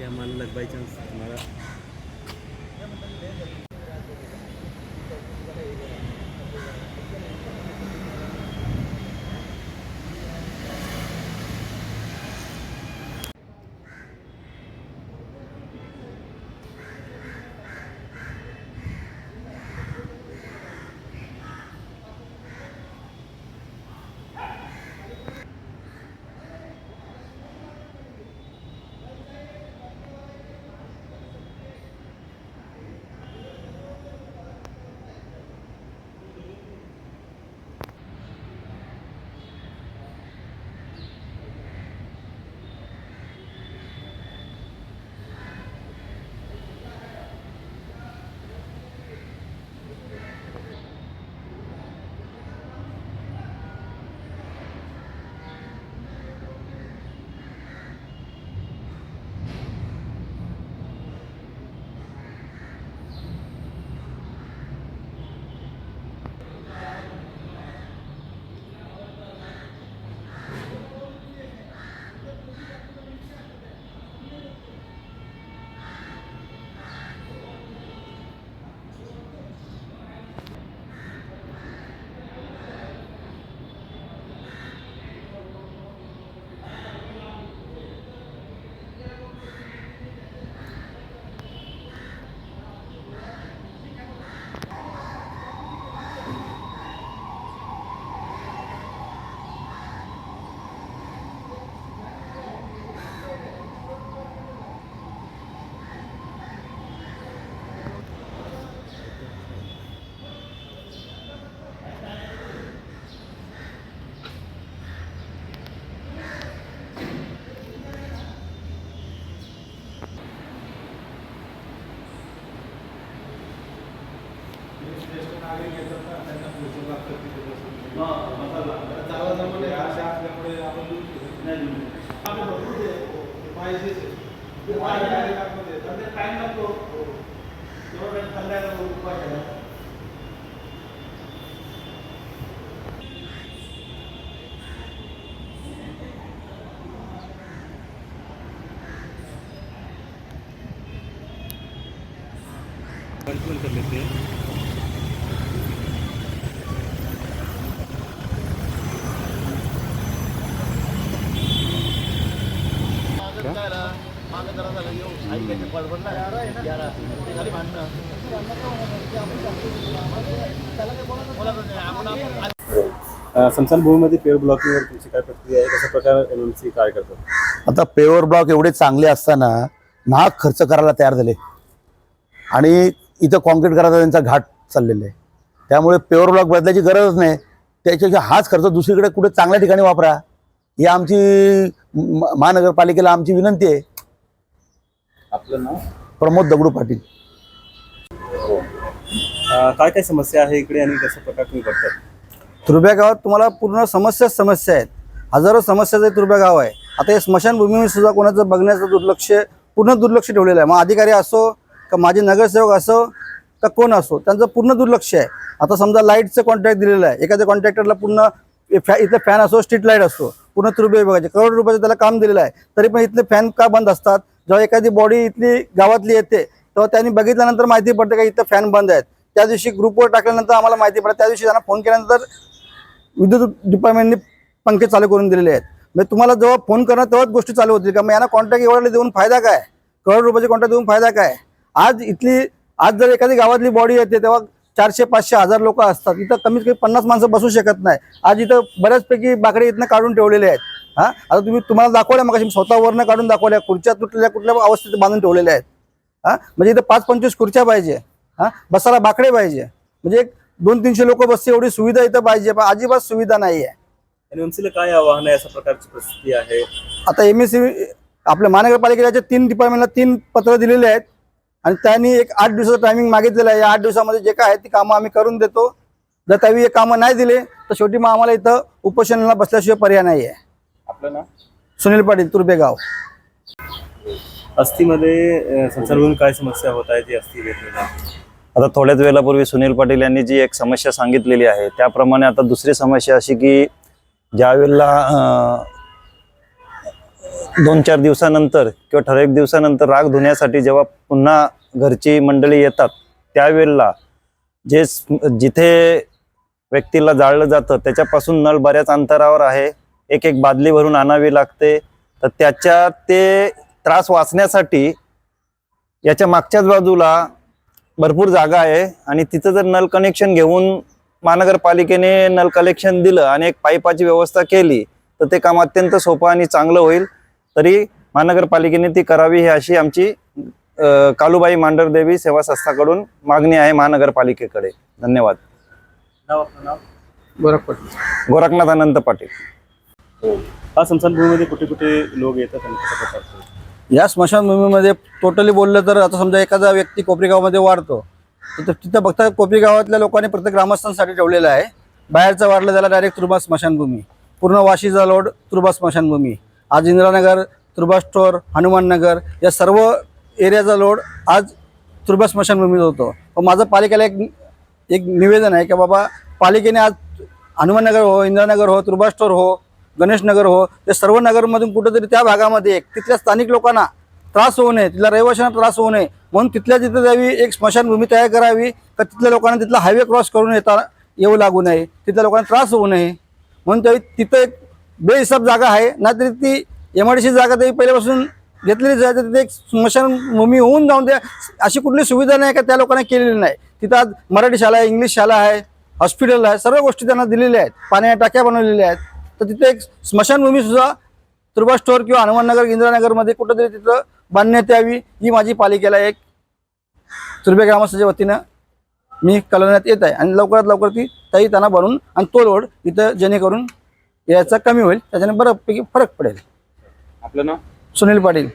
आम्हाला लग by chance तुम्हाला कंट्रोल कर लेते हैं। स्मशानभूमीमध्ये पेवर ब्लॉकिंगवर तुमची काय प्रक्रिया आहे, कशा प्रकारे एमएमसी काय करतो? आता पेवर ब्लॉक एवढे चांगले असताना नाहक खर्च करायला तयार झाले आणि इथं कॉन्क्रीट करायचा त्यांचा घाट चाललेला आहे। त्यामुळे पेवर ब्लॉक बदलायची गरज नाही, त्याच्यापेक्षा हाच खर्च दुसरीकडे कुठे चांगल्या ठिकाणी वापरा, ही आमची महानगरपालिकेला आमची विनंती आहे। आपलं नाव? प्रमोद दगडू पाटील। काय काय समस्या आहे इकडे आणि कशा प्रकारे तुम्ही बघता? तुर्भ्या गावात तुम्हाला पूर्ण समस्या आहेत, हजारो समस्याचं तुर्भ्या गाव आहे। आता हे स्मशानभूमीवर सुद्धा कोणाचं बघण्याचं पूर्ण दुर्लक्ष ठेवलेलं आहे। मग अधिकारी असो का माझे नगरसेवक असो का कोण असो, त्यांचं पूर्ण दुर्लक्ष आहे। आता समजा लाईटचं कॉन्ट्रॅक्ट दिलेलं आहे, एखाद्या कॉन्ट्रॅक्टरला पूर्ण इथले फॅन असो, स्ट्रीट लाईट असो, पूर्ण तुर्भे विभागाचे करोड रुपयाचं त्याला काम दिलेलं आहे, तरी पण इथले फॅन का बंद असतात? जेव्हा एखादी बॉडी इथली गावातली येते तेव्हा त्यांनी बघितल्यानंतर माहिती पडते का इथं फॅन बंद आहेत। त्या दिवशी ग्रुपवर टाकल्यानंतर आम्हाला माहिती पडतं, त्या दिवशी त्यांना फोन केल्यानंतर विद्युत डिपार्टमेंटने पंखे चालू करून दिलेले आहेत। म्हणजे तुम्हाला जेव्हा फोन करणार तेव्हाच गोष्टी चालू होतील का? मग यांना कॉन्ट्रॅक्ट एवढे देऊन फायदा काय? करोड रुपयाचे कॉन्ट्रॅक्ट देऊन फायदा काय? आज जर एखादी गावातली बॉडी येते तेव्हा 400, 500, 1000 लोक असतात, इथं कमीत कमी 50 माणसं बसू शकत नाही। आज इथं बऱ्याचपैकी बाकडे इथनं काढून ठेवलेले आहेत। आता तुम्हाला दाखवल्या, मग स्वतःवरनं काढून दाखवल्या, खुर्च्या तुटलेल्या कुठल्या अवस्थेत बांधून ठेवलेल्या आहेत। म्हणजे इथं 5-25 खुर्च्या पाहिजे, बसायला बाकडे पाहिजे, म्हणजे 200-300 लोक बसते एवढी सुविधा इथं पाहिजे, पण अजिबात सुविधा नाही आहे। एमएमसीला काय आव्हान आहे, अशा प्रकारची परिस्थिती आहे? आता एमएससी आपल्या महानगरपालिकेच्या 3 डिपार्टमेंटला 3 पत्र दिलेले आहेत आणि त्यांनी एक 8 दिवसाचं टायमिंग मागितलेलं आहे। या 8 दिवसामध्ये जे काय आहे ती कामं आम्ही करून देतो। जर त्यावेळी हे कामं नाही दिले तर शेवटी मग आम्हाला इथं उपोषणाला बसल्याशिवाय पर्याय नाही आहे। आपलं नाव? सुनील पाटील, तुर्भे गाव। अस्थीमध्ये संसारभूमी काय समस्या होत आहे ती अस्थी घेतलेली? आता थोड्याच वेळापूर्वी सुनील पाटील यांनी जी एक समस्या सांगितलेली आहे त्याप्रमाणे आता दुसरी समस्या अशी की ज्या वेळेला 2-4 दिवसानंतर किंवा ठराविक दिवसानंतर राग धुण्यासाठी जेव्हा पुन्हा घरची मंडळी येतात त्यावेळेला जिथे व्यक्तीला जाळलं जातं त्याच्यापासून नळ बऱ्याच अंतरावर आहे, एक एक बादली भरून आणावी लागते. तर त्याच्या ते त्रास वाचण्यासाठी याच्या मागच्याच बाजूला भरपूर जागा आहे आणि तिथं जर नल कनेक्शन घेऊन महानगरपालिकेने नल कलेक्शन दिलं आणि एक पाईपाची व्यवस्था केली तर ते काम अत्यंत सोपं आणि चांगलं होईल. तरी महानगरपालिकेने ती करावी ही अशी आमची कालूबाई मांढरदेवी सेवा संस्थाकडून मागणी आहे महानगरपालिकेकडे. धन्यवाद. नाव आपलं नाव? गोरखनाथ अनंत पाटील. हा स्मशानभूमीमध्ये कुठे कुठे लोक येतात आणि कशा प्रकारचे? या स्मशानभूमीमध्ये टोटली बोललं तर आता समजा एखादा व्यक्ती कोपरी गावामध्ये वाढतो तर तिथं बघता कोपरी गावातल्या लोकांनी प्रत्येक ग्रामस्थांसाठी ठेवलेलं आहे. बाहेरचं वाढलं त्याला डायरेक्ट तुर्बा स्मशानभूमी, पूर्ण वाशीचा लोड तुर्बा स्मशानभूमी, आज इंदिरानगर, तुर्बा स्टोअर, हनुमाननगर या सर्व एरियाचा लोड आज तुर्बा स्मशानभूमीत होतो. पण माझं पालिकेला एक निवेदन आहे की बाबा पालिकेने आज हनुमाननगर हो, इंदिरानगर हो, तुर्बा स्टोअर हो, गणेशनगर हो, या सर्व नगरमधून कुठेतरी त्या भागामध्ये तिथल्या स्थानिक लोकांना त्रास होऊ नये, तिथल्या रहिवाशांना त्रास होऊ नये म्हणून तिथल्या तिथं द्यावी एक स्मशानभूमी तयार करावी का तिथल्या लोकांना तिथला हायवे क्रॉस करून येऊ लागू नये, तिथल्या लोकांना त्रास होऊ नये म्हणून त्यावेळी तिथं एक बेहिसाब जागा आहे. नाहीतरी ती MIDC जागा तरी पहिल्यापासून घेतलेलीच आहे. तर तिथे एक स्मशानभूमी होऊन जाऊन द्या अशी कुठली सुविधा नाही का त्या लोकांना केलेली नाही. तिथं आज मराठी शाळा आहे, इंग्लिश शाळा आहे, हॉस्पिटल आहे, सर्व गोष्टी त्यांना दिलेल्या आहेत, पाण्याच्या टाक्या बनवलेल्या आहेत. तर तिथे एक स्मशानभूमी सुद्धा तुर्बा स्टोअर किंवा हनुमाननगर, इंदिरानगरमध्ये कुठंतरी तिथं बांधण्यात यावी ही माझी पालिकेला एक तुर्बे ग्रामस्थाच्या वतीनं मी कळवण्यात येत आहे. आणि लवकरात लवकर ती ताई त्यांना बनवून आणि तो लोड इथं जेणेकरून याचा कमी होईल, त्याच्याने बऱ्यापैकी फरक पडेल. आपलं नाव? सुनील पाटील.